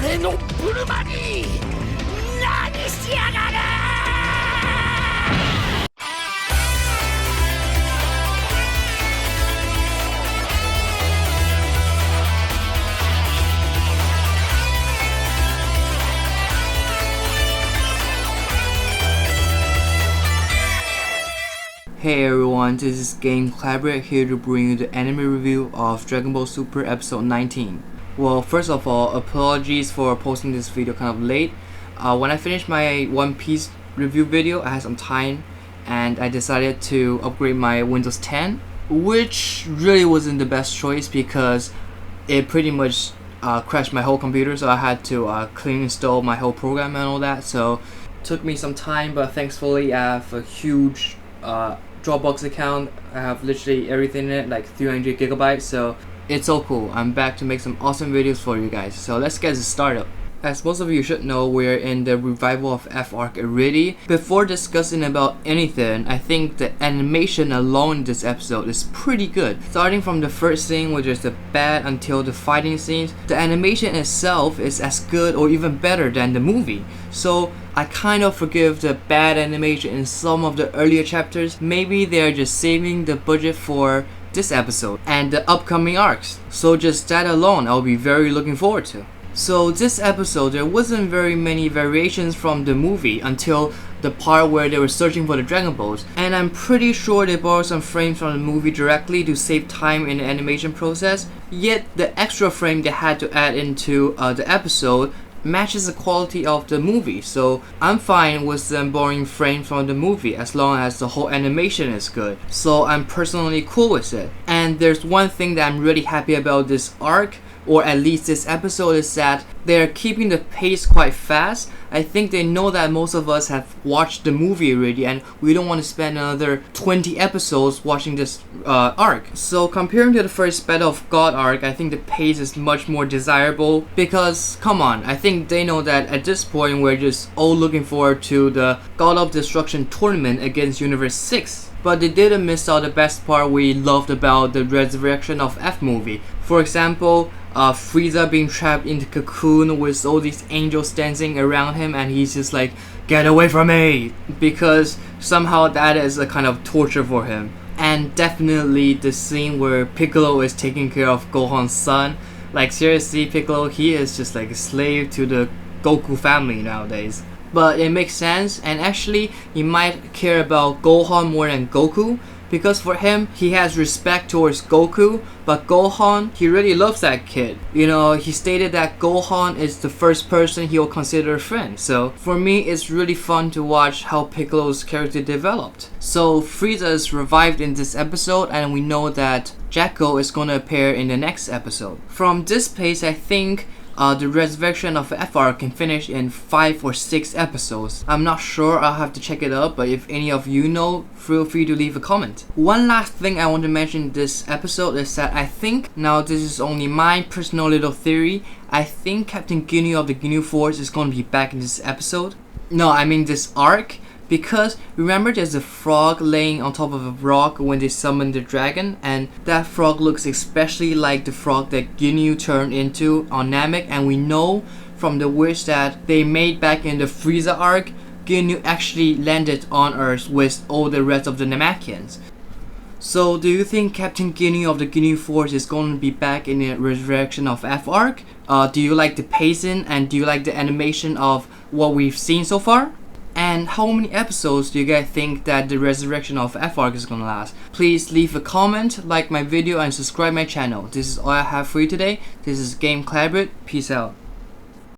俺のブルマに何しやがる。 Hey everyone, this is Game Collaborate here to bring you the anime review of Dragon Ball Super episode 19. Well, first of all, apologies for posting this video kind of late. When I finished my One Piece review video, I had some time and I decided to upgrade my Windows 10, which really wasn't the best choice because it pretty much crashed my whole computer, so I had to clean install my whole program and all that. So it took me some time, but thankfully I have a huge Dropbox account. I have literally everything in it, like 300 gigabytes, so it's all cool. I'm back to make some awesome videos for you guys, so let's get this started. As most of you should know, we're in the revival of F arc already. Before discussing about anything, I think the animation alone in this episode is pretty good. Starting from the first scene, which is the bad, until the fighting scenes, the animation itself is as good or even better than the movie. So I kind of forgive the bad animation in some of the earlier chapters. Maybe they're just saving the budget for this episode and the upcoming arcs. So just that alone, I'll be very looking forward to. So this episode, there wasn't very many variations from the movie until the part where they were searching for the Dragon Balls, and I'm pretty sure they borrowed some frames from the movie directly to save time in the animation process, yet the extra frame they had to add into the episode matches the quality of the movie. So I'm fine with them borrowing frames from the movie as long as the whole animation is good. So I'm personally cool with it. And there's one thing that I'm really happy about this arc, or at least this episode, is that they're keeping the pace quite fast. I think they know that most of us have watched the movie already and we don't want to spend another 20 episodes watching this arc. So comparing to the first Battle of God arc, I think the pace is much more desirable because, come on, I think they know that at this point we're just all looking forward to the God of Destruction tournament against Universe 6. But they didn't miss out the best part we loved about the Resurrection of F movie. For example, Frieza being trapped in the cocoon with all these angels dancing around him and he's just like, get away from me! Because somehow that is a kind of torture for him. And definitely the scene where Piccolo is taking care of Gohan's son. Like seriously, Piccolo, he is just like a slave to the Goku family nowadays. But it makes sense, and actually he might care about Gohan more than Goku, because for him, he has respect towards Goku, but Gohan, he really loves that kid. You know, he stated that Gohan is the first person he'll consider a friend. So for me, it's really fun to watch how Piccolo's character developed. So Frieza is revived in this episode, and we know that Jacko is gonna appear in the next episode. From this pace, I think the Resurrection of F arc can finish in 5 or 6 episodes. I'm not sure, I'll have to check it out, but if any of you know, feel free to leave a comment. One last thing I want to mention in this episode is that I think, now this is only my personal little theory, I think Captain Ginyu of the Ginyu Force is going to be back in this episode. No, I mean this arc. Because remember there's a frog laying on top of a rock when they summon the dragon, and that frog looks especially like the frog that Ginyu turned into on Namek, and we know from the wish that they made back in the Frieza arc, Ginyu actually landed on Earth with all the rest of the Namekians. So do you think Captain Ginyu of the Ginyu Force is going to be back in the Resurrection of F arc? Do you like the pacing and do you like the animation of what we've seen so far? And how many episodes do you guys think that the Resurrection of F arc is gonna last? Please leave a comment, like my video, and subscribe my channel. This is all I have for you today. This is Game Collaborate. Peace out.